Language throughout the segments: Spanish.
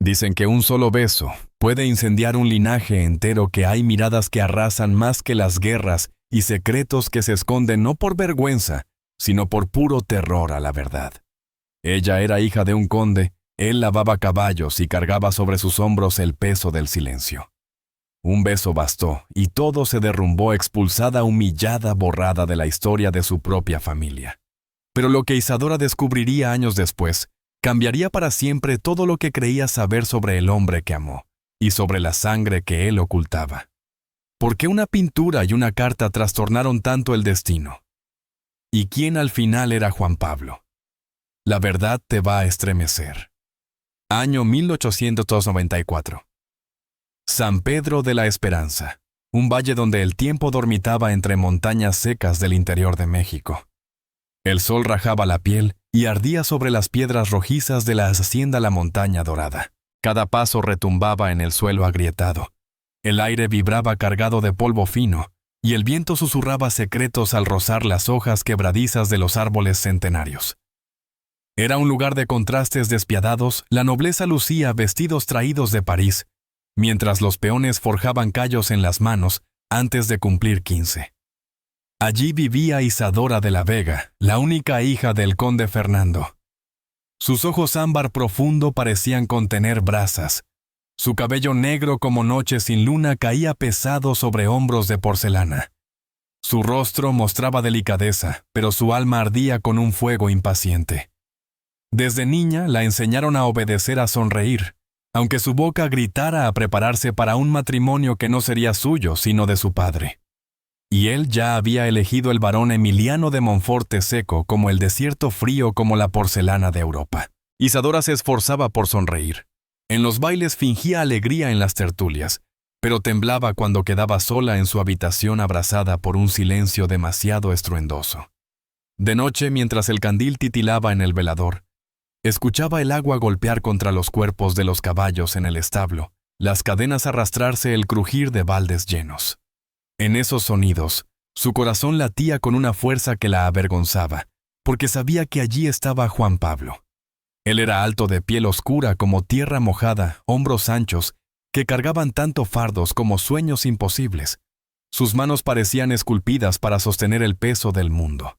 Dicen que un solo beso puede incendiar un linaje entero, que hay miradas que arrasan más que las guerras y secretos que se esconden no por vergüenza, sino por puro terror a la verdad. Ella era hija de un conde, él lavaba caballos y cargaba sobre sus hombros el peso del silencio. Un beso bastó y todo se derrumbó, expulsada, humillada, borrada de la historia de su propia familia. Pero lo que Isadora descubriría años después cambiaría para siempre todo lo que creía saber sobre el hombre que amó y sobre la sangre que él ocultaba. ¿Por qué una pintura y una carta trastornaron tanto el destino? ¿Y quién al final era Juan Pablo? La verdad te va a estremecer. Año 1894. San Pedro de la Esperanza, un valle donde el tiempo dormitaba entre montañas secas del interior de México. El sol rajaba la piel y ardía sobre las piedras rojizas de la hacienda La Montaña Dorada. Cada paso retumbaba en el suelo agrietado. El aire vibraba cargado de polvo fino, y el viento susurraba secretos al rozar las hojas quebradizas de los árboles centenarios. Era un lugar de contrastes despiadados. La nobleza lucía vestidos traídos de París, mientras los peones forjaban callos en las manos antes de cumplir 15. Allí vivía Isadora de la Vega, la única hija del conde Fernando. Sus ojos ámbar profundo parecían contener brasas. Su cabello negro como noche sin luna caía pesado sobre hombros de porcelana. Su rostro mostraba delicadeza, pero su alma ardía con un fuego impaciente. Desde niña la enseñaron a obedecer, a sonreír, aunque su boca gritara a prepararse para un matrimonio que no sería suyo, sino de su padre. Y él ya había elegido el varón Emiliano de Monforte, seco como el desierto, frío como la porcelana de Europa. Isadora se esforzaba por sonreír. En los bailes fingía alegría en las tertulias, pero temblaba cuando quedaba sola en su habitación abrazada por un silencio demasiado estruendoso. De noche, mientras el candil titilaba en el velador, escuchaba el agua golpear contra los cuerpos de los caballos en el establo, las cadenas arrastrarse, el crujir de baldes llenos. En esos sonidos, su corazón latía con una fuerza que la avergonzaba, porque sabía que allí estaba Juan Pablo. Él era alto, de piel oscura como tierra mojada, hombros anchos, que cargaban tanto fardos como sueños imposibles. Sus manos parecían esculpidas para sostener el peso del mundo.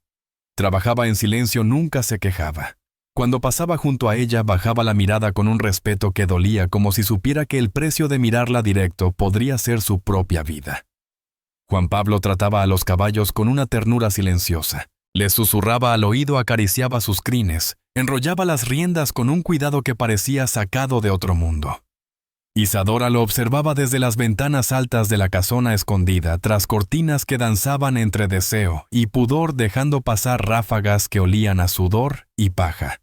Trabajaba en silencio, nunca se quejaba. Cuando pasaba junto a ella, bajaba la mirada con un respeto que dolía, como si supiera que el precio de mirarla directo podría ser su propia vida. Juan Pablo trataba a los caballos con una ternura silenciosa. Les susurraba al oído, acariciaba sus crines, enrollaba las riendas con un cuidado que parecía sacado de otro mundo. Isadora lo observaba desde las ventanas altas de la casona escondida, tras cortinas que danzaban entre deseo y pudor, dejando pasar ráfagas que olían a sudor y paja.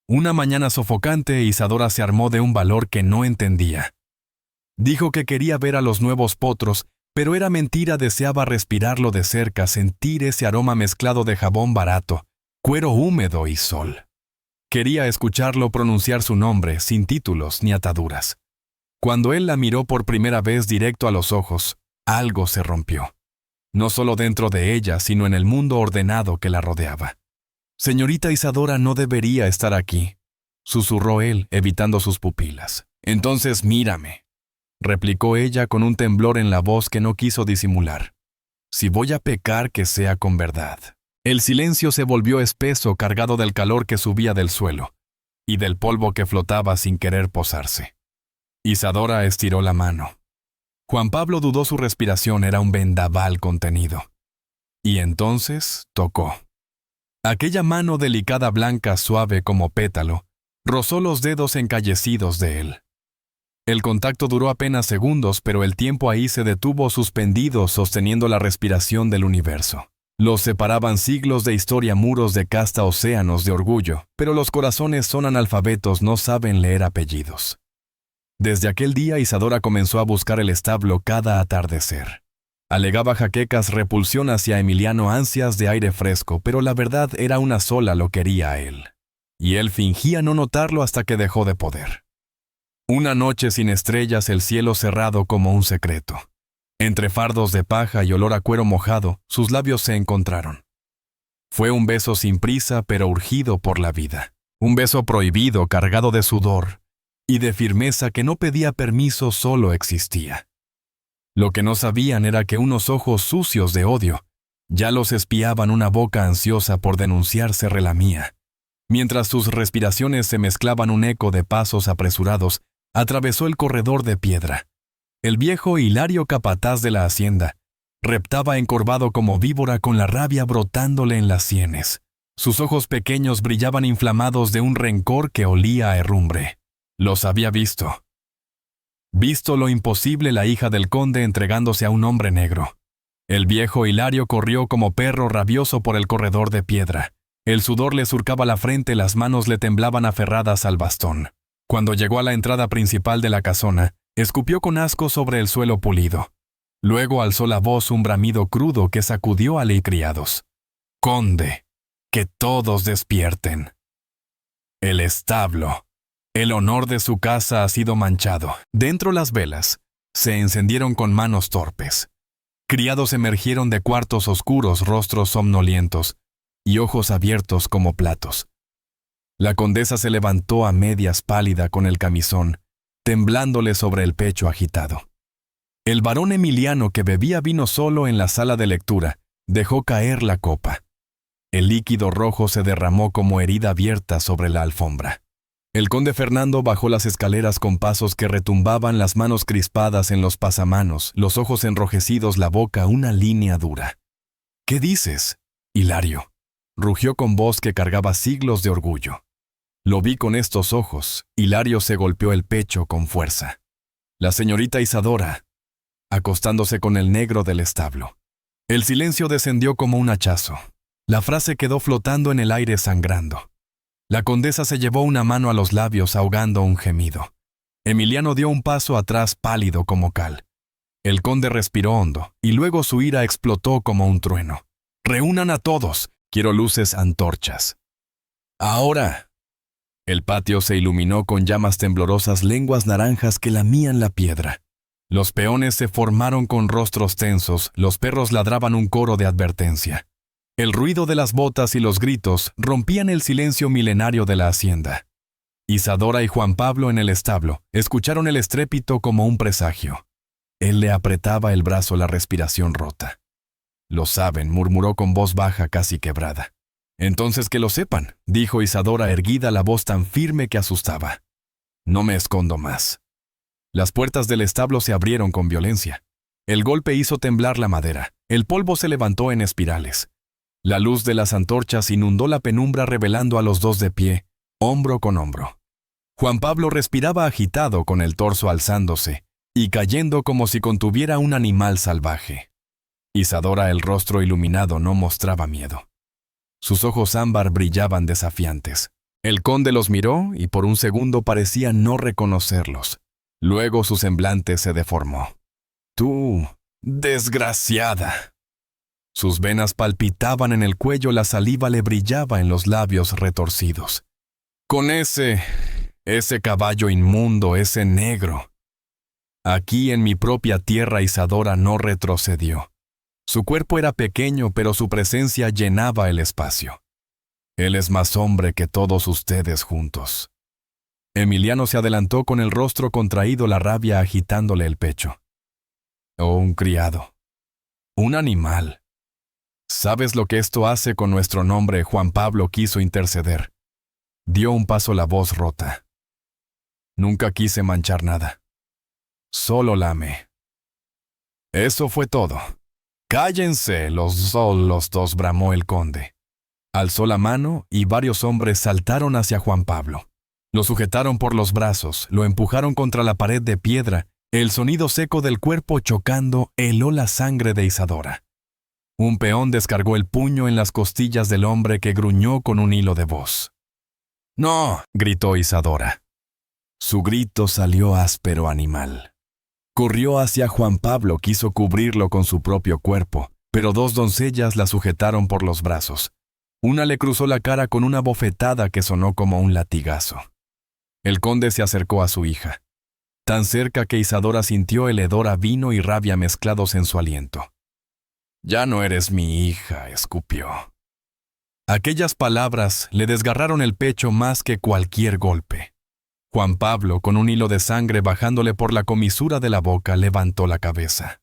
Una mañana sofocante, Isadora se armó de un valor que no entendía. Dijo que quería ver a los nuevos potros, pero era mentira. Deseaba respirarlo de cerca, sentir ese aroma mezclado de jabón barato, cuero húmedo y sol. Quería escucharlo pronunciar su nombre, sin títulos ni ataduras. Cuando él la miró por primera vez directo a los ojos, algo se rompió. No solo dentro de ella, sino en el mundo ordenado que la rodeaba. «Señorita Isadora no debería estar aquí», susurró él, evitando sus pupilas. «Entonces mírame», replicó ella con un temblor en la voz que no quiso disimular. «Si voy a pecar, que sea con verdad». El silencio se volvió espeso, cargado del calor que subía del suelo y del polvo que flotaba sin querer posarse. Isadora estiró la mano. Juan Pablo dudó, su respiración era un vendaval contenido. Y entonces tocó. Aquella mano delicada, blanca, suave como pétalo, rozó los dedos encallecidos de él. El contacto duró apenas segundos, pero el tiempo ahí se detuvo, suspendido, sosteniendo la respiración del universo. Los separaban siglos de historia, muros de casta, océanos de orgullo, pero los corazones son analfabetos, no saben leer apellidos. Desde aquel día, Isadora comenzó a buscar el establo cada atardecer. Alegaba jaquecas, repulsión hacia Emiliano, ansias de aire fresco, pero la verdad era una sola: lo quería a él. Y él fingía no notarlo hasta que dejó de poder. Una noche sin estrellas, el cielo cerrado como un secreto. Entre fardos de paja y olor a cuero mojado, sus labios se encontraron. Fue un beso sin prisa, pero urgido por la vida. Un beso prohibido, cargado de sudor, y de firmeza que no pedía permiso, solo existía. Lo que no sabían era que unos ojos sucios de odio ya los espiaban, una boca ansiosa por denunciar se relamía. Mientras sus respiraciones se mezclaban, un eco de pasos apresurados atravesó el corredor de piedra. El viejo Hilario, capataz de la hacienda, reptaba encorvado como víbora, con la rabia brotándole en las sienes. Sus ojos pequeños brillaban inflamados de un rencor que olía a herrumbre. Los había visto. Visto lo imposible, la hija del conde entregándose a un hombre negro. El viejo Hilario corrió como perro rabioso por el corredor de piedra. El sudor le surcaba la frente, las manos le temblaban aferradas al bastón. Cuando llegó a la entrada principal de la casona, escupió con asco sobre el suelo pulido. Luego alzó la voz, un bramido crudo que sacudió a criados. «Conde, que todos despierten. El establo, el honor de su casa ha sido manchado». Dentro las velas se encendieron con manos torpes. Criados emergieron de cuartos oscuros, rostros somnolientos y ojos abiertos como platos. La condesa se levantó a medias, pálida, con el camisón temblándole sobre el pecho agitado. El varón Emiliano, que bebía vino solo en la sala de lectura, dejó caer la copa. El líquido rojo se derramó como herida abierta sobre la alfombra. El conde Fernando bajó las escaleras con pasos que retumbaban, las manos crispadas en los pasamanos, los ojos enrojecidos, la boca una línea dura. «¿Qué dices, Hilario?», rugió con voz que cargaba siglos de orgullo. «Lo vi con estos ojos». Hilario se golpeó el pecho con fuerza. «La señorita Isadora», acostándose con el negro del establo. El silencio descendió como un hachazo. La frase quedó flotando en el aire, sangrando. La condesa se llevó una mano a los labios, ahogando un gemido. Emiliano dio un paso atrás, pálido como cal. El conde respiró hondo, y luego su ira explotó como un trueno. «Reúnan a todos. Quiero luces, antorchas. Ahora». El patio se iluminó con llamas temblorosas, lenguas naranjas que lamían la piedra. Los peones se formaron con rostros tensos, los perros ladraban un coro de advertencia. El ruido de las botas y los gritos rompían el silencio milenario de la hacienda. Isadora y Juan Pablo, en el establo, escucharon el estrépito como un presagio. Él le apretaba el brazo, la respiración rota. «Lo saben», murmuró con voz baja, casi quebrada. «Entonces que lo sepan», dijo Isadora, erguida, la voz tan firme que asustaba. «No me escondo más». Las puertas del establo se abrieron con violencia. El golpe hizo temblar la madera. El polvo se levantó en espirales. La luz de las antorchas inundó la penumbra, revelando a los dos de pie, hombro con hombro. Juan Pablo respiraba agitado, con el torso alzándose y cayendo como si contuviera un animal salvaje. Isadora, el rostro iluminado, no mostraba miedo. Sus ojos ámbar brillaban desafiantes. El conde los miró y por un segundo parecía no reconocerlos. Luego su semblante se deformó. «Tú, desgraciada». Sus venas palpitaban en el cuello, la saliva le brillaba en los labios retorcidos. «Con ese caballo inmundo, ese negro». Aquí en mi propia tierra Isadora no retrocedió. Su cuerpo era pequeño, pero su presencia llenaba el espacio. «Él es más hombre que todos ustedes juntos». Emiliano se adelantó con el rostro contraído, la rabia agitándole el pecho. «Oh, un criado. Un animal. ¿Sabes lo que esto hace con nuestro nombre?». Juan Pablo quiso interceder. Dio un paso, la voz rota. «Nunca quise manchar nada. Solo la amé». Eso fue todo. «Cállense los dos», bramó el conde. Alzó la mano y varios hombres saltaron hacia Juan Pablo. Lo sujetaron por los brazos, lo empujaron contra la pared de piedra. El sonido seco del cuerpo chocando heló la sangre de Isadora. Un peón descargó el puño en las costillas del hombre, que gruñó con un hilo de voz. «No», gritó Isadora. Su grito salió áspero, animal. Corrió hacia Juan Pablo, quiso cubrirlo con su propio cuerpo, pero dos doncellas la sujetaron por los brazos. Una le cruzó la cara con una bofetada que sonó como un latigazo. El conde se acercó a su hija, tan cerca que Isadora sintió el hedor a vino y rabia mezclados en su aliento. «Ya no eres mi hija», escupió. Aquellas palabras le desgarraron el pecho más que cualquier golpe. Juan Pablo, con un hilo de sangre bajándole por la comisura de la boca, levantó la cabeza.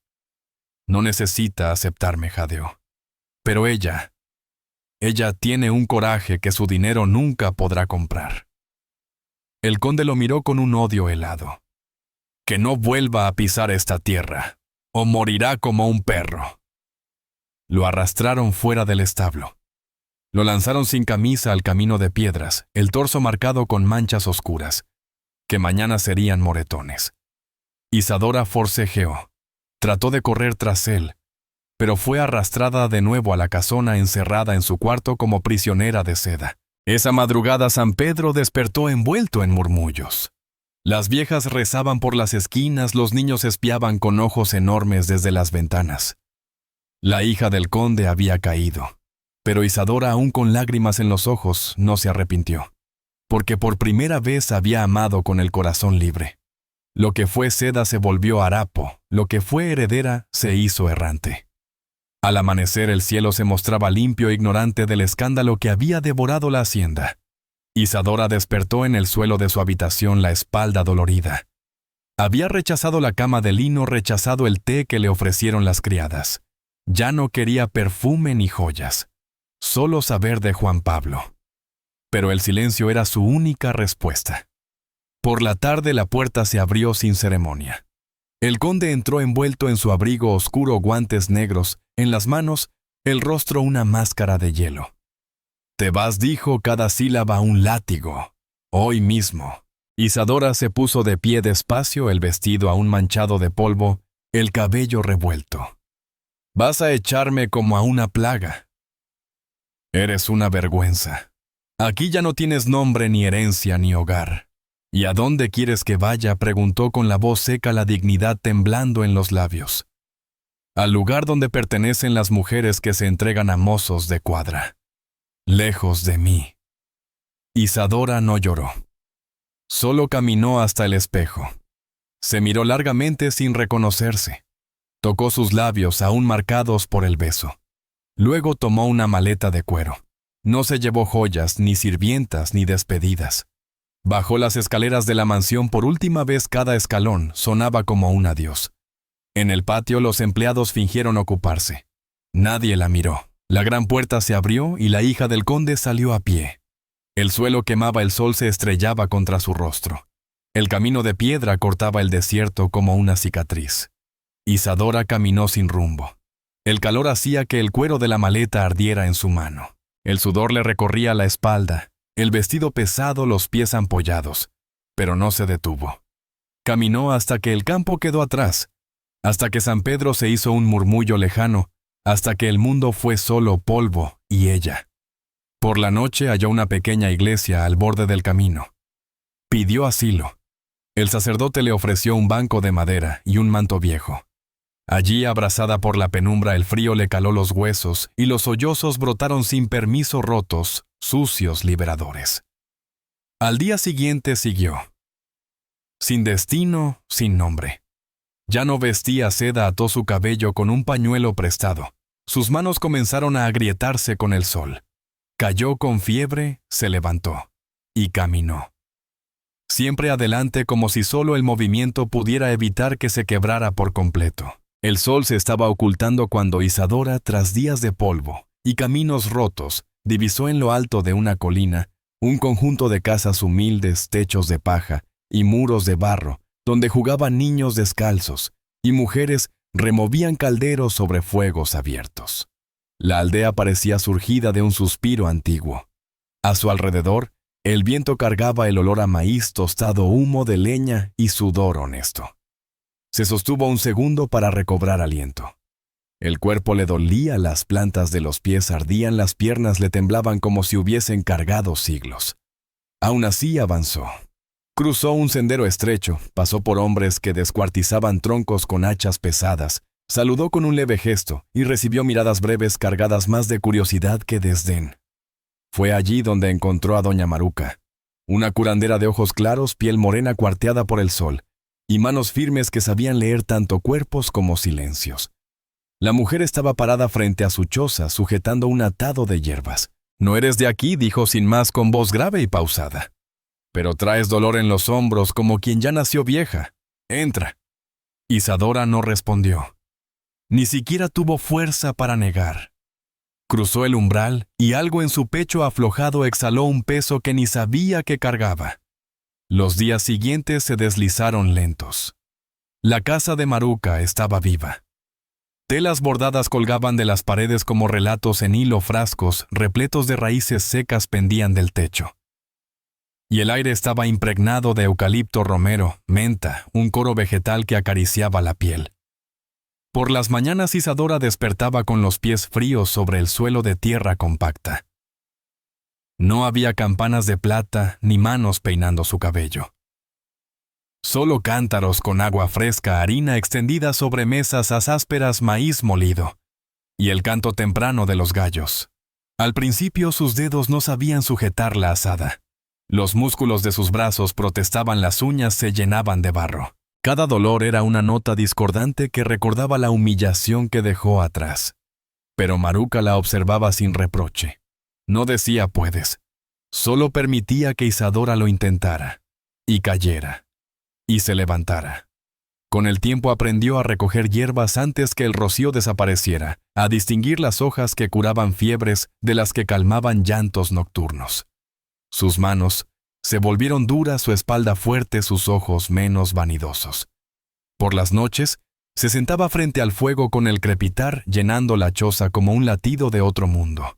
No necesita aceptarme, jadeó. Pero ella tiene un coraje que su dinero nunca podrá comprar. El conde lo miró con un odio helado. Que no vuelva a pisar esta tierra, o morirá como un perro. Lo arrastraron fuera del establo. Lo lanzaron sin camisa al camino de piedras, el torso marcado con manchas oscuras, que mañana serían moretones. Isadora forcejeó. Trató de correr tras él, pero fue arrastrada de nuevo a la casona, encerrada en su cuarto como prisionera de seda. Esa madrugada San Pedro despertó envuelto en murmullos. Las viejas rezaban por las esquinas, los niños espiaban con ojos enormes desde las ventanas. La hija del conde había caído, pero Isadora, aún con lágrimas en los ojos, no se arrepintió, porque por primera vez había amado con el corazón libre. Lo que fue seda se volvió harapo, lo que fue heredera se hizo errante. Al amanecer el cielo se mostraba limpio e ignorante del escándalo que había devorado la hacienda. Isadora despertó en el suelo de su habitación, la espalda dolorida. Había rechazado la cama de lino, rechazado el té que le ofrecieron las criadas. Ya no quería perfume ni joyas, solo saber de Juan Pablo. Pero el silencio era su única respuesta. Por la tarde la puerta se abrió sin ceremonia. El conde entró envuelto en su abrigo oscuro, guantes negros, en las manos, el rostro una máscara de hielo. «Te vas», dijo, cada sílaba un látigo. «Hoy mismo». Isadora se puso de pie despacio, el vestido aún manchado de polvo, el cabello revuelto. «Vas a echarme como a una plaga. Eres una vergüenza. Aquí ya no tienes nombre, ni herencia, ni hogar. ¿Y a dónde quieres que vaya?», preguntó con la voz seca, la dignidad temblando en los labios. «Al lugar donde pertenecen las mujeres que se entregan a mozos de cuadra. Lejos de mí». Isadora no lloró. Solo caminó hasta el espejo. Se miró largamente sin reconocerse. Tocó sus labios aún marcados por el beso. Luego tomó una maleta de cuero. No se llevó joyas, ni sirvientas, ni despedidas. Bajó las escaleras de la mansión por última vez. Cada escalón sonaba como un adiós. En el patio los empleados fingieron ocuparse. Nadie la miró. La gran puerta se abrió y la hija del conde salió a pie. El suelo quemaba, el sol se estrellaba contra su rostro. El camino de piedra cortaba el desierto como una cicatriz. Isadora caminó sin rumbo. El calor hacía que el cuero de la maleta ardiera en su mano. El sudor le recorría la espalda. El vestido pesado, los pies ampollados, pero no se detuvo. Caminó hasta que el campo quedó atrás, hasta que San Pedro se hizo un murmullo lejano, hasta que el mundo fue solo polvo y ella. Por la noche halló una pequeña iglesia al borde del camino. Pidió asilo. El sacerdote le ofreció un banco de madera y un manto viejo. Allí, abrazada por la penumbra, el frío le caló los huesos y los sollozos brotaron sin permiso, rotos, sucios, liberadores. Al día siguiente siguió. Sin destino, sin nombre. Ya no vestía seda, ató su cabello con un pañuelo prestado. Sus manos comenzaron a agrietarse con el sol. Cayó con fiebre, se levantó y caminó. Siempre adelante, como si solo el movimiento pudiera evitar que se quebrara por completo. El sol se estaba ocultando cuando Isadora, tras días de polvo y caminos rotos, divisó en lo alto de una colina un conjunto de casas humildes, techos de paja y muros de barro, donde jugaban niños descalzos y mujeres removían calderos sobre fuegos abiertos. La aldea parecía surgida de un suspiro antiguo. A su alrededor, el viento cargaba el olor a maíz tostado, humo de leña y sudor honesto. Se sostuvo un segundo para recobrar aliento. El cuerpo le dolía, las plantas de los pies ardían, las piernas le temblaban como si hubiesen cargado siglos. Aún así avanzó. Cruzó un sendero estrecho, pasó por hombres que descuartizaban troncos con hachas pesadas, saludó con un leve gesto y recibió miradas breves cargadas más de curiosidad que desdén. Fue allí donde encontró a doña Maruca, una curandera de ojos claros, piel morena cuarteada por el sol, y manos firmes que sabían leer tanto cuerpos como silencios. La mujer estaba parada frente a su choza, sujetando un atado de hierbas. «¿No eres de aquí?», dijo sin más con voz grave y pausada. Pero traes dolor en los hombros como quien ya nació vieja. Entra. Isadora no respondió. Ni siquiera tuvo fuerza para negar. Cruzó el umbral y algo en su pecho aflojado exhaló un peso que ni sabía que cargaba. Los días siguientes se deslizaron lentos. La casa de Maruca estaba viva. Telas bordadas colgaban de las paredes como relatos en hilo, frascos repletos de raíces secas pendían del techo. Y el aire estaba impregnado de eucalipto, romero, menta, un coro vegetal que acariciaba la piel. Por las mañanas Isadora despertaba con los pies fríos sobre el suelo de tierra compacta. No había campanas de plata ni manos peinando su cabello. Solo cántaros con agua fresca, harina extendida sobre mesas ásperas, maíz molido, y el canto temprano de los gallos. Al principio sus dedos no sabían sujetar la azada. Los músculos de sus brazos protestaban, las uñas se llenaban de barro. Cada dolor era una nota discordante que recordaba la humillación que dejó atrás. Pero Maruca la observaba sin reproche. No decía puedes. Solo permitía que Isadora lo intentara, y cayera, y se levantara. Con el tiempo aprendió a recoger hierbas antes que el rocío desapareciera, a distinguir las hojas que curaban fiebres de las que calmaban llantos nocturnos. Sus manos se volvieron duras, su espalda fuerte, sus ojos menos vanidosos. Por las noches, se sentaba frente al fuego con el crepitar llenando la choza como un latido de otro mundo.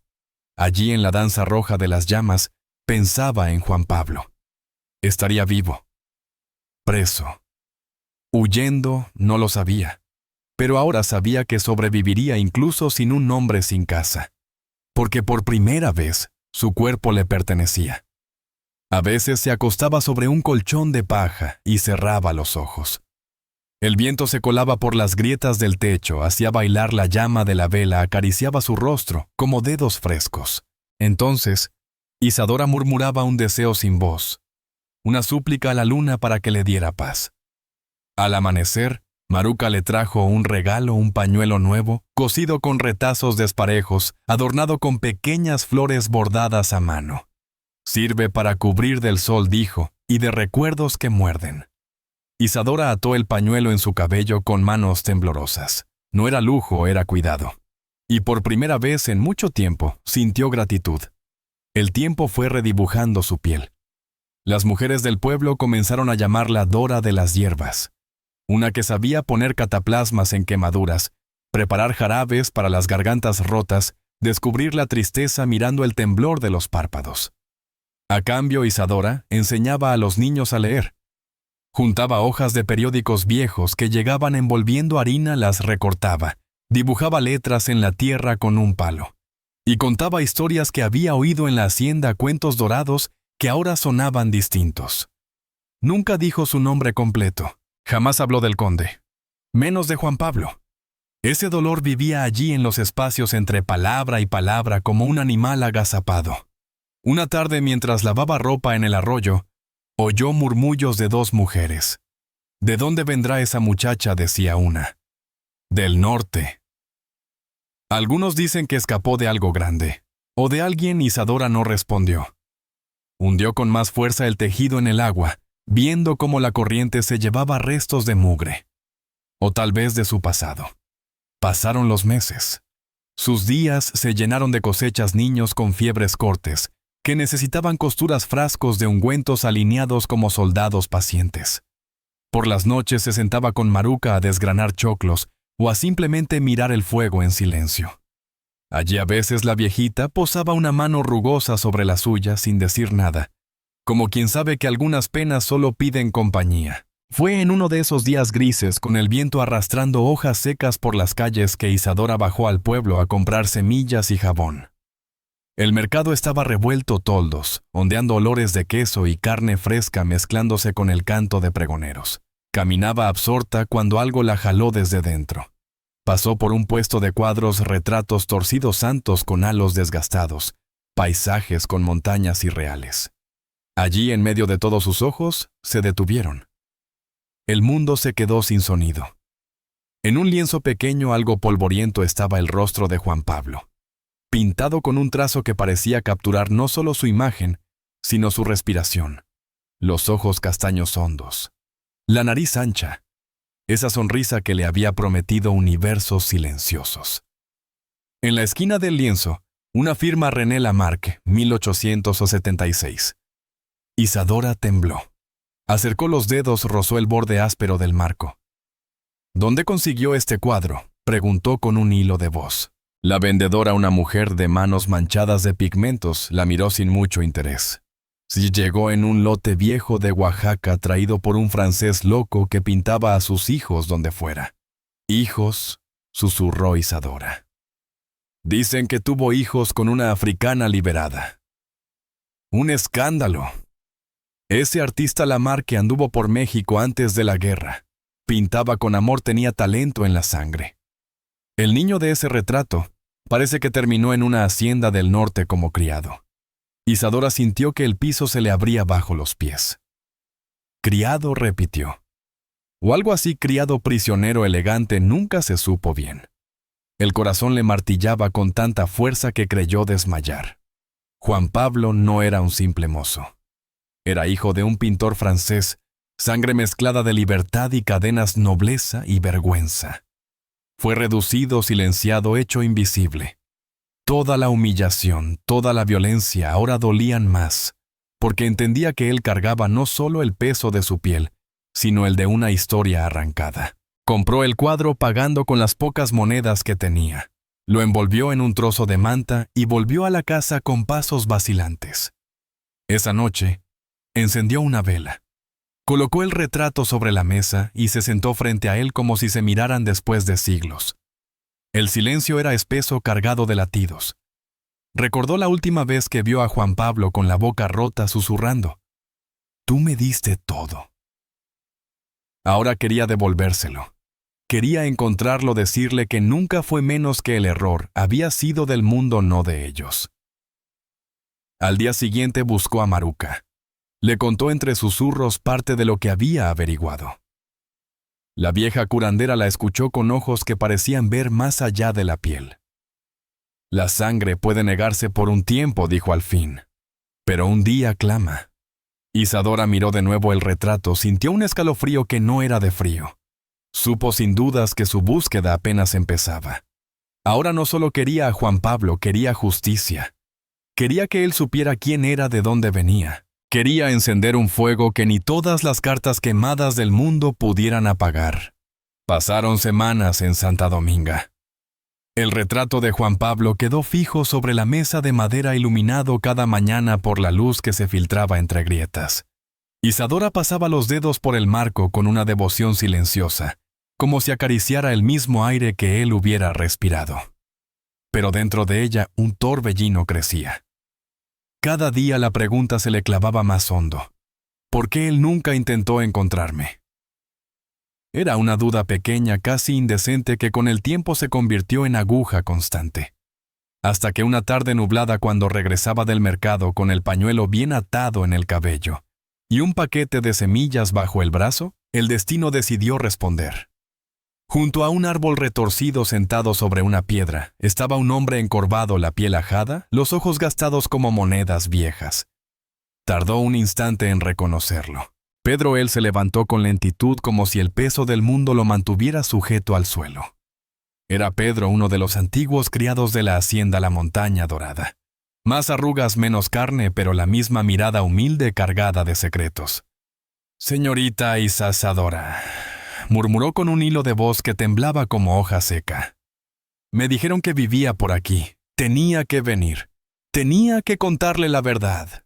Allí en la danza roja de las llamas, pensaba en Juan Pablo. Estaría vivo. Preso. Huyendo, no lo sabía. Pero ahora sabía que sobreviviría incluso sin un nombre, sin casa. Porque por primera vez, su cuerpo le pertenecía. A veces se acostaba sobre un colchón de paja y cerraba los ojos. El viento se colaba por las grietas del techo, hacía bailar la llama de la vela, acariciaba su rostro como dedos frescos. Entonces, Isadora murmuraba un deseo sin voz, una súplica a la luna para que le diera paz. Al amanecer, Maruca le trajo un regalo, un pañuelo nuevo, cosido con retazos desparejos, adornado con pequeñas flores bordadas a mano. Sirve para cubrir del sol, dijo, y de recuerdos que muerden. Isadora ató el pañuelo en su cabello con manos temblorosas. No era lujo, era cuidado. Y por primera vez en mucho tiempo sintió gratitud. El tiempo fue redibujando su piel. Las mujeres del pueblo comenzaron a llamarla Dora de las hierbas. Una que sabía poner cataplasmas en quemaduras, preparar jarabes para las gargantas rotas, descubrir la tristeza mirando el temblor de los párpados. A cambio, Isadora enseñaba a los niños a leer. Juntaba hojas de periódicos viejos que llegaban envolviendo harina, las recortaba, dibujaba letras en la tierra con un palo, y contaba historias que había oído en la hacienda, cuentos dorados que ahora sonaban distintos. Nunca dijo su nombre completo, jamás habló del conde, menos de Juan Pablo. Ese dolor vivía allí en los espacios entre palabra y palabra como un animal agazapado. Una tarde, mientras lavaba ropa en el arroyo, oyó murmullos de dos mujeres. ¿De dónde vendrá esa muchacha?, decía una. Del norte. Algunos dicen que escapó de algo grande, o de alguien. Isadora no respondió. Hundió con más fuerza el tejido en el agua, viendo cómo la corriente se llevaba restos de mugre. O tal vez de su pasado. Pasaron los meses. Sus días se llenaron de cosechas, niños con fiebres cortes, que necesitaban costuras, frascos de ungüentos alineados como soldados pacientes. Por las noches se sentaba con Maruca a desgranar choclos o a simplemente mirar el fuego en silencio. Allí a veces la viejita posaba una mano rugosa sobre la suya sin decir nada, como quien sabe que algunas penas solo piden compañía. Fue en uno de esos días grises, con el viento arrastrando hojas secas por las calles, que Isadora bajó al pueblo a comprar semillas y jabón. El mercado estaba revuelto, toldos, ondeando olores de queso y carne fresca mezclándose con el canto de pregoneros. Caminaba absorta cuando algo la jaló desde dentro. Pasó por un puesto de cuadros, retratos torcidos, santos con halos desgastados, paisajes con montañas irreales. Allí, en medio de todos sus ojos, se detuvieron. El mundo se quedó sin sonido. En un lienzo pequeño, algo polvoriento, estaba el rostro de Juan Pablo, pintado con un trazo que parecía capturar no solo su imagen, sino su respiración. los ojos castaños hondos, la nariz ancha, esa sonrisa que le había prometido universos silenciosos. En la esquina del lienzo, una firma René Lamarck, 1876. Isadora tembló. Acercó los dedos, rozó el borde áspero del marco. ¿Dónde consiguió este cuadro?, preguntó con un hilo de voz. La vendedora, una mujer de manos manchadas de pigmentos, la miró sin mucho interés. Si llegó en un lote viejo de Oaxaca traído por un francés loco que pintaba a sus hijos donde fuera. «Hijos», susurró Isadora. «Dicen que tuvo hijos con una africana liberada». «Un escándalo». Ese artista Lamarck que anduvo por México antes de la guerra. Pintaba con amor, tenía talento en la sangre. El niño de ese retrato parece que terminó en una hacienda del norte como criado. Isadora sintió que el piso se le abría bajo los pies. «Criado», repitió. O algo así, criado, prisionero, elegante, nunca se supo bien. El corazón le martillaba con tanta fuerza que creyó desmayar. Juan Pablo no era un simple mozo. Era hijo de un pintor francés, sangre mezclada de libertad y cadenas, nobleza y vergüenza. Fue reducido, silenciado, hecho invisible. Toda la humillación, toda la violencia ahora dolían más, porque entendía que él cargaba no solo el peso de su piel, sino el de una historia arrancada. Compró el cuadro pagando con las pocas monedas que tenía. Lo envolvió en un trozo de manta y volvió a la casa con pasos vacilantes. Esa noche, encendió una vela. Colocó el retrato sobre la mesa y se sentó frente a él como si se miraran después de siglos. El silencio era espeso, cargado de latidos. Recordó la última vez que vio a Juan Pablo con la boca rota, susurrando: «Tú me diste todo». Ahora quería devolvérselo. Quería encontrarlo, decirle que nunca fue menos, que el error había sido del mundo, no de ellos. Al día siguiente buscó a Maruca. Le contó entre susurros parte de lo que había averiguado. La vieja curandera la escuchó con ojos que parecían ver más allá de la piel. «La sangre puede negarse por un tiempo», dijo al fin, «pero un día clama». Isadora miró de nuevo el retrato, sintió un escalofrío que no era de frío. Supo sin dudas que su búsqueda apenas empezaba. Ahora no solo quería a Juan Pablo, quería justicia. Quería que él supiera quién era, de dónde venía. Quería encender un fuego que ni todas las cartas quemadas del mundo pudieran apagar. Pasaron semanas en Santa Dominga. El retrato de Juan Pablo quedó fijo sobre la mesa de madera, iluminado cada mañana por la luz que se filtraba entre grietas. Isadora pasaba los dedos por el marco con una devoción silenciosa, como si acariciara el mismo aire que él hubiera respirado. Pero dentro de ella un torbellino crecía. Cada día la pregunta se le clavaba más hondo. ¿Por qué él nunca intentó encontrarme? Era una duda pequeña, casi indecente, que con el tiempo se convirtió en aguja constante. Hasta que una tarde nublada, cuando regresaba del mercado con el pañuelo bien atado en el cabello y un paquete de semillas bajo el brazo, el destino decidió responder. Junto a un árbol retorcido, sentado sobre una piedra, estaba un hombre encorvado, la piel ajada, los ojos gastados como monedas viejas. Tardó un instante en reconocerlo. Pedro él se levantó con lentitud, como si el peso del mundo lo mantuviera sujeto al suelo. Era Pedro, uno de los antiguos criados de la hacienda La Montaña Dorada. Más arrugas, menos carne, pero la misma mirada humilde, cargada de secretos. «Señorita Isadora», murmuró con un hilo de voz que temblaba como hoja seca. «Me dijeron que vivía por aquí. Tenía que venir. Tenía que contarle la verdad».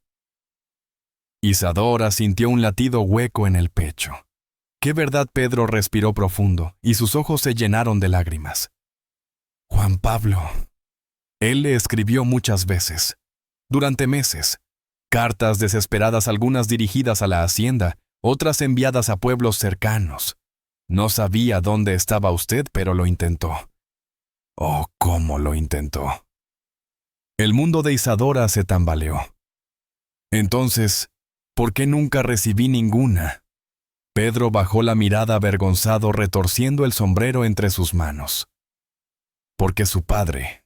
Isadora sintió un latido hueco en el pecho. «¿Qué verdad?». Pedro respiró profundo y sus ojos se llenaron de lágrimas. «Juan Pablo». Él le escribió muchas veces, durante meses, cartas desesperadas, algunas dirigidas a la hacienda, otras enviadas a pueblos cercanos. No sabía dónde estaba usted, pero lo intentó. Oh, cómo lo intentó. El mundo de Isadora se tambaleó. Entonces, ¿por qué nunca recibí ninguna? Pedro bajó la mirada avergonzado, retorciendo el sombrero entre sus manos. Porque su padre.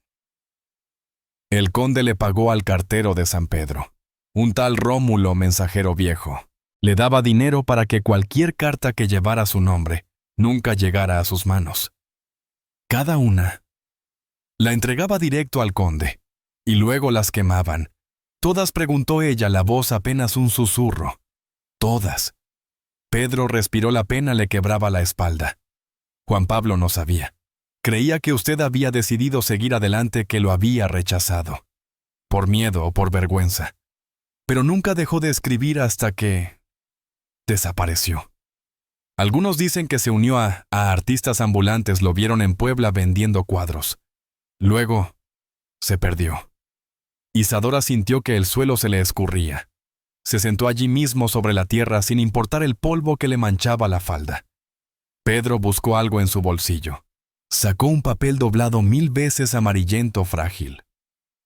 El conde le pagó al cartero de San Pedro, un tal Rómulo, mensajero viejo. Le daba dinero para que cualquier carta que llevara su nombre nunca llegara a sus manos. Cada una. La entregaba directo al conde, y luego las quemaban. Todas, preguntó ella, la voz apenas un susurro. Todas. Pedro respiró, la pena le quebraba la espalda. Juan Pablo no sabía. Creía que usted había decidido seguir adelante, que lo había rechazado. Por miedo o por vergüenza. Pero nunca dejó de escribir hasta que desapareció. Algunos dicen que se unió a artistas ambulantes, lo vieron en Puebla vendiendo cuadros. Luego, se perdió. Isadora sintió que el suelo se le escurría. Se sentó allí mismo sobre la tierra sin importar el polvo que le manchaba la falda. Pedro buscó algo en su bolsillo. Sacó un papel doblado 1000 veces, amarillento, frágil.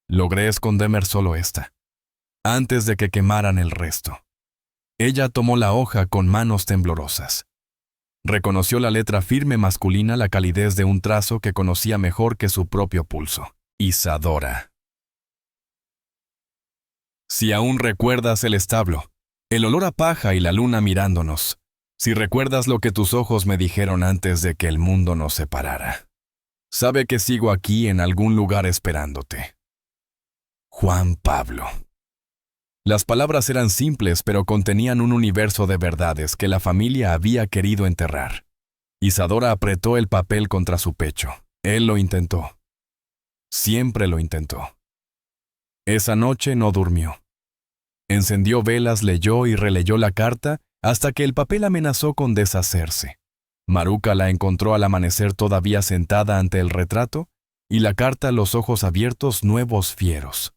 Logré esconderme solo esta, antes de que quemaran el resto. Ella tomó la hoja con manos temblorosas. Reconoció la letra firme masculina, la calidez de un trazo que conocía mejor que su propio pulso. Isadora. Si aún recuerdas el establo, el olor a paja y la luna mirándonos, si recuerdas lo que tus ojos me dijeron antes de que el mundo nos separara, sabe que sigo aquí en algún lugar esperándote. Juan Pablo. Las palabras eran simples, pero contenían un universo de verdades que la familia había querido enterrar. Isadora apretó el papel contra su pecho. Él lo intentó. Siempre lo intentó. Esa noche no durmió. Encendió velas, leyó y releyó la carta hasta que el papel amenazó con deshacerse. Maruca la encontró al amanecer todavía sentada ante el retrato y la carta, los ojos abiertos, nuevos, fieros.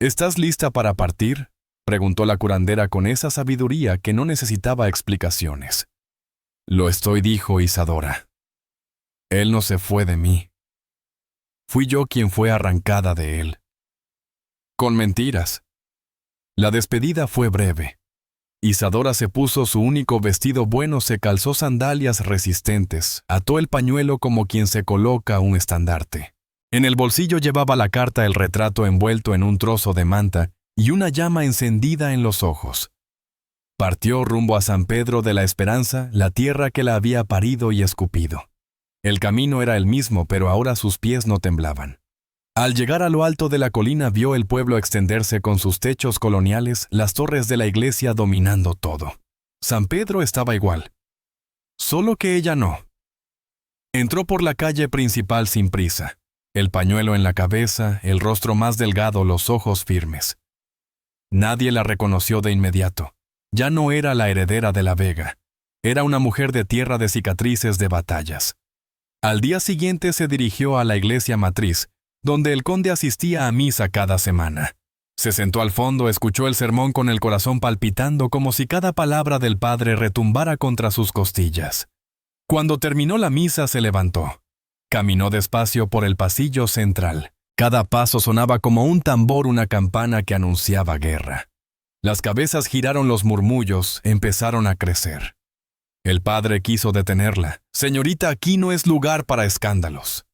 ¿Estás lista para partir?, preguntó la curandera con esa sabiduría que no necesitaba explicaciones. Lo estoy, dijo Isadora. Él no se fue de mí. Fui yo quien fue arrancada de él. Con mentiras. La despedida fue breve. Isadora se puso su único vestido bueno, se calzó sandalias resistentes, ató el pañuelo como quien se coloca un estandarte. En el bolsillo llevaba la carta, el retrato envuelto en un trozo de manta y una llama encendida en los ojos. Partió rumbo a San Pedro de la Esperanza, la tierra que la había parido y escupido. El camino era el mismo, pero ahora sus pies no temblaban. Al llegar a lo alto de la colina vio el pueblo extenderse con sus techos coloniales, las torres de la iglesia dominando todo. San Pedro estaba igual. Solo que ella no. Entró por la calle principal sin prisa. El pañuelo en la cabeza, el rostro más delgado, los ojos firmes. Nadie la reconoció de inmediato. Ya no era la heredera de la Vega. Era una mujer de tierra, de cicatrices de batallas. Al día siguiente se dirigió a la iglesia matriz, donde el conde asistía a misa cada semana. Se sentó al fondo, escuchó el sermón con el corazón palpitando como si cada palabra del padre retumbara contra sus costillas. Cuando terminó la misa se levantó. Caminó despacio por el pasillo central. Cada paso sonaba como un tambor, una campana que anunciaba guerra. Las cabezas giraron, los murmullos empezaron a crecer. El padre quiso detenerla. «Señorita, aquí no es lugar para escándalos».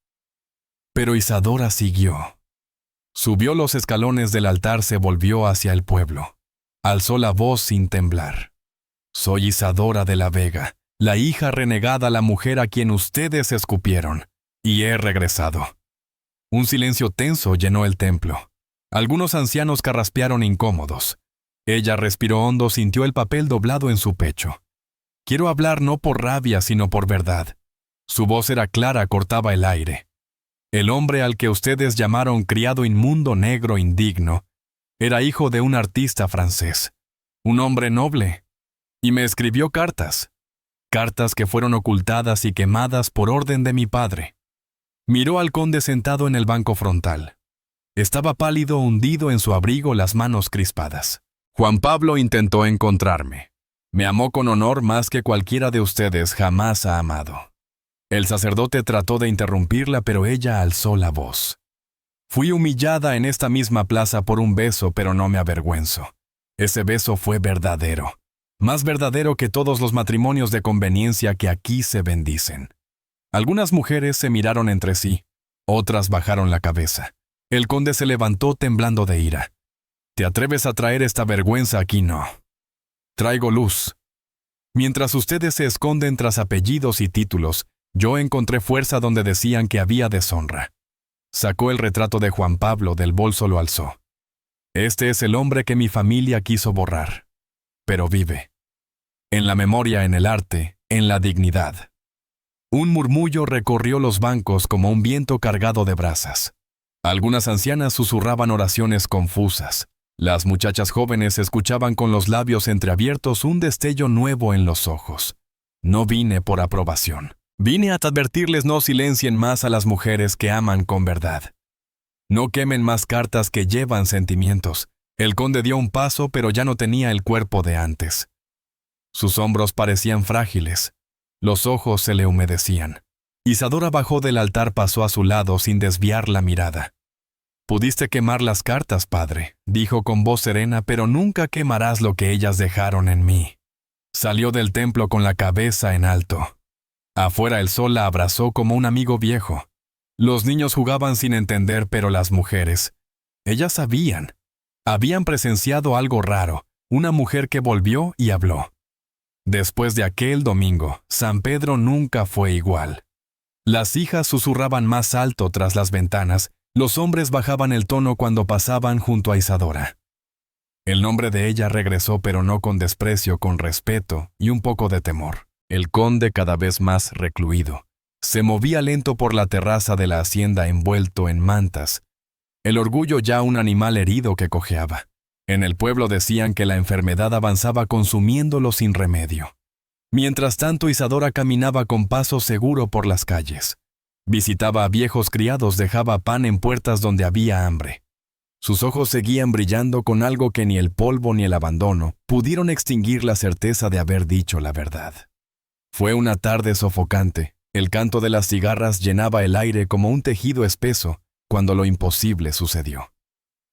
Pero Isadora siguió. Subió los escalones del altar, se volvió hacia el pueblo. Alzó la voz sin temblar. «Soy Isadora de la Vega, la hija renegada, la mujer a quien ustedes escupieron. Y he regresado». Un silencio tenso llenó el templo. Algunos ancianos carraspearon incómodos. Ella respiró hondo, sintió el papel doblado en su pecho. «Quiero hablar no por rabia, sino por verdad». Su voz era clara, cortaba el aire. El hombre al que ustedes llamaron criado inmundo, negro, indigno, era hijo de un artista francés, un hombre noble, y me escribió cartas. Cartas que fueron ocultadas y quemadas por orden de mi padre. Miró al conde sentado en el banco frontal. Estaba pálido, hundido en su abrigo, las manos crispadas. Juan Pablo intentó encontrarme. Me amó con honor más que cualquiera de ustedes jamás ha amado. El sacerdote trató de interrumpirla, pero ella alzó la voz. Fui humillada en esta misma plaza por un beso, pero no me avergüenzo. Ese beso fue verdadero. Más verdadero que todos los matrimonios de conveniencia que aquí se bendicen. Algunas mujeres se miraron entre sí, otras bajaron la cabeza. El conde se levantó temblando de ira. «¿Te atreves a traer esta vergüenza aquí?» «No». Traigo luz. Mientras ustedes se esconden tras apellidos y títulos, yo encontré fuerza donde decían que había deshonra. Sacó el retrato de Juan Pablo del bolso, lo alzó. Este es el hombre que mi familia quiso borrar. Pero vive. En la memoria, en el arte, en la dignidad. Un murmullo recorrió los bancos como un viento cargado de brasas. Algunas ancianas susurraban oraciones confusas. Las muchachas jóvenes escuchaban con los labios entreabiertos un destello nuevo en los ojos. No vine por aprobación. Vine a advertirles no silencien más a las mujeres que aman con verdad. No quemen más cartas que llevan sentimientos. El conde dio un paso, pero ya no tenía el cuerpo de antes. Sus hombros parecían frágiles. Los ojos se le humedecían. Isadora bajó del altar, pasó a su lado sin desviar la mirada. «Pudiste quemar las cartas, padre», dijo con voz serena, «pero nunca quemarás lo que ellas dejaron en mí». Salió del templo con la cabeza en alto. Afuera el sol la abrazó como un amigo viejo. Los niños jugaban sin entender, pero las mujeres, ellas sabían. Habían presenciado algo raro, una mujer que volvió y habló. Después de aquel domingo, San Pedro nunca fue igual. Las hijas susurraban más alto tras las ventanas. Los hombres bajaban el tono cuando pasaban junto a Isadora. El nombre de ella regresó, pero no con desprecio, con respeto y un poco de temor. El conde, cada vez más recluido, se movía lento por la terraza de la hacienda envuelto en mantas. El orgullo ya un animal herido que cojeaba. En el pueblo decían que la enfermedad avanzaba consumiéndolo sin remedio. Mientras tanto, Isadora caminaba con paso seguro por las calles. Visitaba a viejos criados, dejaba pan en puertas donde había hambre. Sus ojos seguían brillando con algo que ni el polvo ni el abandono pudieron extinguir la certeza de haber dicho la verdad. Fue una tarde sofocante. El canto de las cigarras llenaba el aire como un tejido espeso cuando lo imposible sucedió.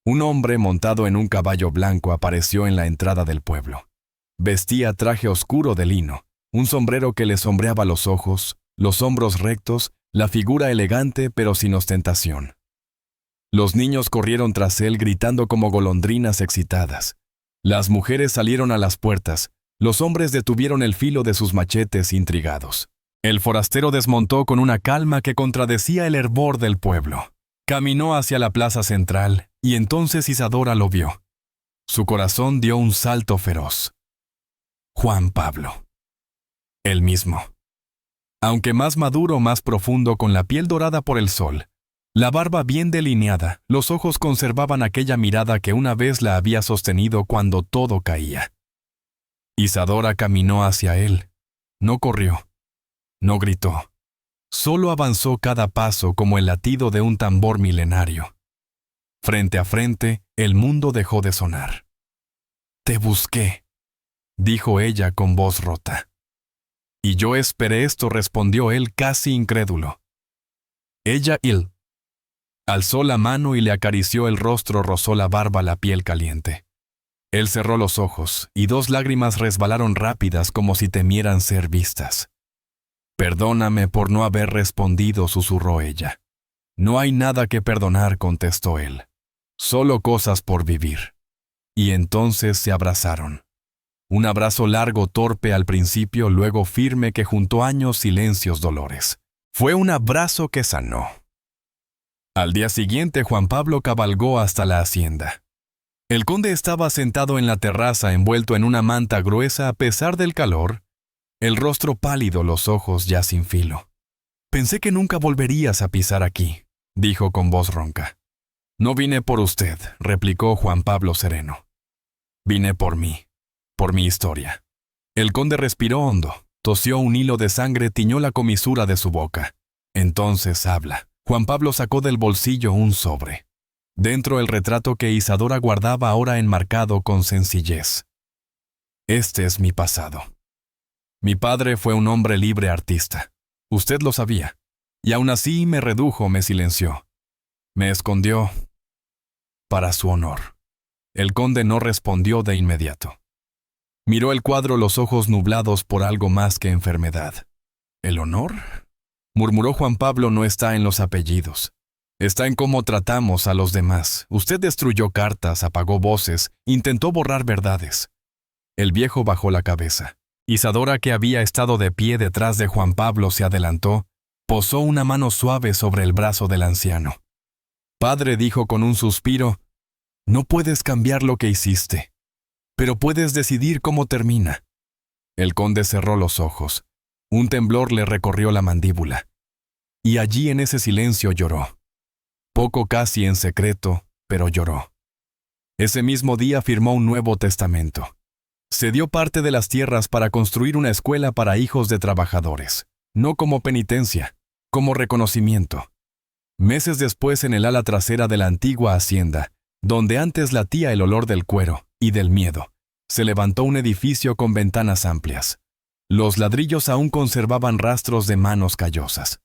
Un hombre montado en un caballo blanco apareció en la entrada del pueblo. Vestía traje oscuro de lino, un sombrero que le sombreaba los ojos, los hombros rectos, la figura elegante pero sin ostentación. Los niños corrieron tras él gritando como golondrinas excitadas. Las mujeres salieron a las puertas, los hombres detuvieron el filo de sus machetes intrigados. El forastero desmontó con una calma que contradecía el hervor del pueblo. Caminó hacia la plaza central y entonces Isadora lo vio. Su corazón dio un salto feroz. Juan Pablo. Él mismo. Aunque más maduro, más profundo, con la piel dorada por el sol, la barba bien delineada, los ojos conservaban aquella mirada que una vez la había sostenido cuando todo caía. Isadora caminó hacia él. No corrió. No gritó. Solo avanzó cada paso como el latido de un tambor milenario. Frente a frente, el mundo dejó de sonar. «Te busqué», dijo ella con voz rota. «Y yo esperé esto», respondió él casi incrédulo. Ella alzó la mano y le acarició el rostro, rozó la barba, la piel caliente. Él cerró los ojos y 2 lágrimas resbalaron rápidas como si temieran ser vistas. «Perdóname por no haber respondido», susurró ella. «No hay nada que perdonar», contestó él. «Solo cosas por vivir». Y entonces se abrazaron. Un abrazo largo, torpe al principio, luego firme, que juntó años, silencios, dolores. Fue un abrazo que sanó. Al día siguiente, Juan Pablo cabalgó hasta la hacienda. El conde estaba sentado en la terraza, envuelto en una manta gruesa a pesar del calor, el rostro pálido, los ojos ya sin filo. «Pensé que nunca volverías a pisar aquí», dijo con voz ronca. «No vine por usted», replicó Juan Pablo sereno. «Vine por mí, por mi historia». El conde respiró hondo, tosió, un hilo de sangre tiñó la comisura de su boca. «Entonces habla». Juan Pablo sacó del bolsillo un sobre. Dentro el retrato que Isadora guardaba ahora enmarcado con sencillez. «Este es mi pasado. Mi padre fue un hombre libre, artista. Usted lo sabía. Y aún así me redujo, me silenció. Me escondió para su honor». El conde no respondió de inmediato. Miró el cuadro, los ojos nublados por algo más que enfermedad. «¿El honor?», murmuró Juan Pablo. «No está en los apellidos. Está en cómo tratamos a los demás. Usted destruyó cartas, apagó voces, intentó borrar verdades. El viejo bajó la cabeza. Isadora, que había estado de pie detrás de Juan Pablo, se adelantó, posó una mano suave sobre el brazo del anciano. Padre, dijo con un suspiro, no puedes cambiar lo que hiciste, pero puedes decidir cómo termina. El conde cerró los ojos. Un temblor le recorrió la mandíbula. Y allí en ese silencio lloró. Poco, casi en secreto, pero lloró. Ese mismo día firmó un nuevo testamento. Cedió parte de las tierras para construir una escuela para hijos de trabajadores, no como penitencia, como reconocimiento. Meses después, en el ala trasera de la antigua hacienda, donde antes latía el olor del cuero y del miedo, se levantó un edificio con ventanas amplias. Los ladrillos aún conservaban rastros de manos callosas.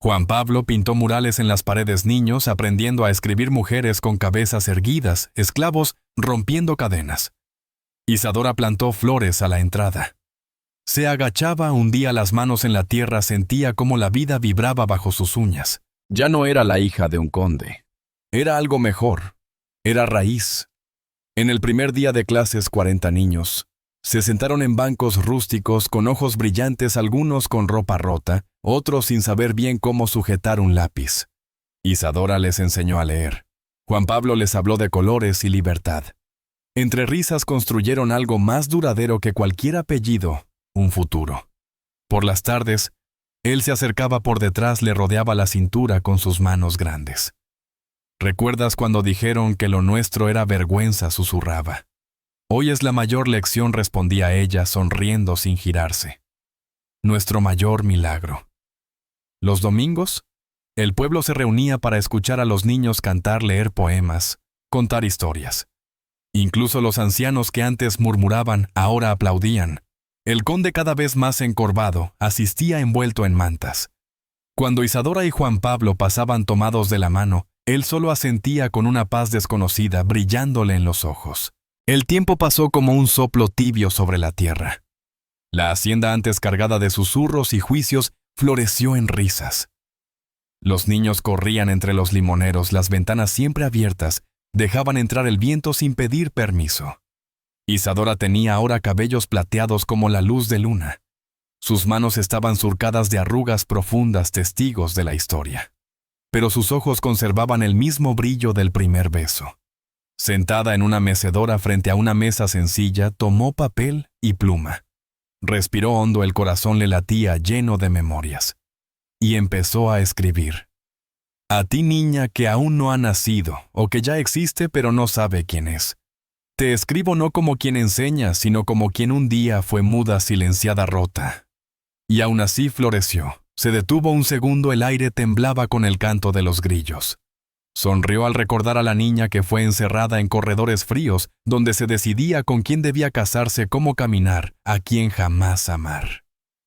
Juan Pablo pintó murales en las paredes, niños aprendiendo a escribir, mujeres con cabezas erguidas, esclavos rompiendo cadenas. Isadora plantó flores a la entrada. Se agachaba, hundía las manos en la tierra, sentía cómo la vida vibraba bajo sus uñas. Ya no era la hija de un conde. Era algo mejor. Era raíz. En el primer día de clases, 40 niños se sentaron en bancos rústicos con ojos brillantes, algunos con ropa rota, otros sin saber bien cómo sujetar un lápiz. Isadora les enseñó a leer. Juan Pablo les habló de colores y libertad. Entre risas construyeron algo más duradero que cualquier apellido, un futuro. Por las tardes, él se acercaba por detrás, le rodeaba la cintura con sus manos grandes. ¿Recuerdas cuando dijeron que lo nuestro era vergüenza?, susurraba. Hoy es la mayor lección, respondía ella, sonriendo sin girarse. Nuestro mayor milagro. Los domingos, el pueblo se reunía para escuchar a los niños cantar, leer poemas, contar historias. Incluso los ancianos que antes murmuraban, ahora aplaudían. El conde, cada vez más encorvado, asistía envuelto en mantas. Cuando Isadora y Juan Pablo pasaban tomados de la mano, él solo asentía con una paz desconocida brillándole en los ojos. El tiempo pasó como un soplo tibio sobre la tierra. La hacienda, antes cargada de susurros y juicios, floreció en risas. Los niños corrían entre los limoneros, las ventanas siempre abiertas, dejaban entrar el viento sin pedir permiso. Isadora tenía ahora cabellos plateados como la luz de luna. Sus manos estaban surcadas de arrugas profundas, testigos de la historia. Pero sus ojos conservaban el mismo brillo del primer beso. Sentada en una mecedora frente a una mesa sencilla, tomó papel y pluma. Respiró hondo, el corazón le latía lleno de memorias. Y empezó a escribir. A ti, niña que aún no ha nacido, o que ya existe pero no sabe quién es. Te escribo no como quien enseña, sino como quien un día fue muda, silenciada, rota. Y aún así floreció. Se detuvo un segundo, el aire temblaba con el canto de los grillos. Sonrió al recordar a la niña que fue encerrada en corredores fríos, donde se decidía con quién debía casarse, cómo caminar, a quién jamás amar.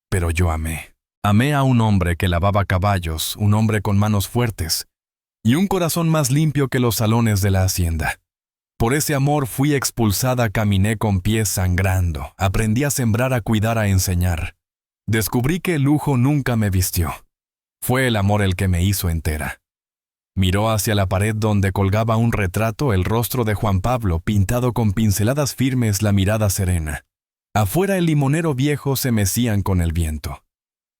Pero yo amé. Amé a un hombre que lavaba caballos, un hombre con manos fuertes, y un corazón más limpio que los salones de la hacienda. Por ese amor fui expulsada, caminé con pies sangrando, aprendí a sembrar, a cuidar, a enseñar. Descubrí que el lujo nunca me vistió. Fue el amor el que me hizo entera. Miró hacia la pared donde colgaba un retrato, el rostro de Juan Pablo, pintado con pinceladas firmes, la mirada serena. Afuera el limonero viejo se mecían con el viento.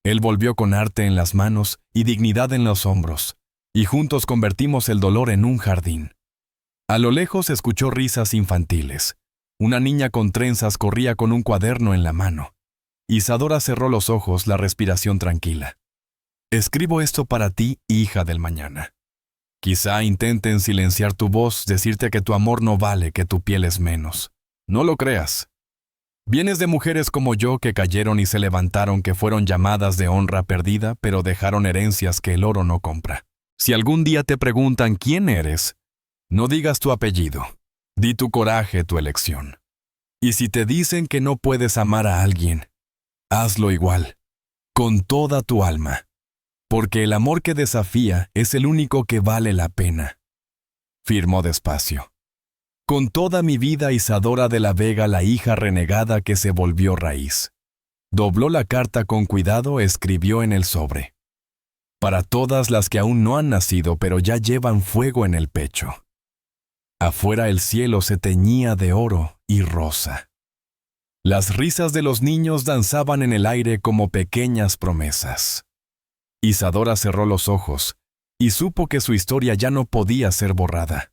Él volvió con arte en las manos y dignidad en los hombros, y juntos convertimos el dolor en un jardín. A lo lejos escuchó risas infantiles. Una niña con trenzas corría con un cuaderno en la mano. Isadora cerró los ojos, la respiración tranquila. Escribo esto para ti, hija del mañana. Quizá intenten silenciar tu voz, decirte que tu amor no vale, que tu piel es menos. No lo creas. Vienes de mujeres como yo que cayeron y se levantaron, que fueron llamadas de honra perdida, pero dejaron herencias que el oro no compra. Si algún día te preguntan quién eres, no digas tu apellido. Di tu coraje, tu elección. Y si te dicen que no puedes amar a alguien, hazlo igual, con toda tu alma. Porque el amor que desafía es el único que vale la pena. Firmó despacio. Con toda mi vida, Isadora de la Vega, la hija renegada que se volvió raíz. Dobló la carta con cuidado, escribió en el sobre. Para todas las que aún no han nacido, pero ya llevan fuego en el pecho. Afuera el cielo se teñía de oro y rosa. Las risas de los niños danzaban en el aire como pequeñas promesas. Isadora cerró los ojos y supo que su historia ya no podía ser borrada.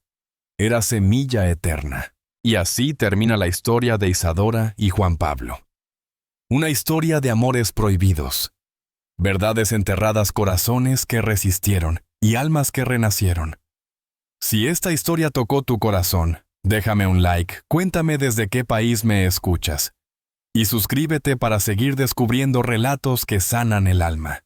Era semilla eterna. Y así termina la historia de Isadora y Juan Pablo. Una historia de amores prohibidos, verdades enterradas, corazones que resistieron y almas que renacieron. Si esta historia tocó tu corazón, déjame un like, cuéntame desde qué país me escuchas. Y suscríbete para seguir descubriendo relatos que sanan el alma.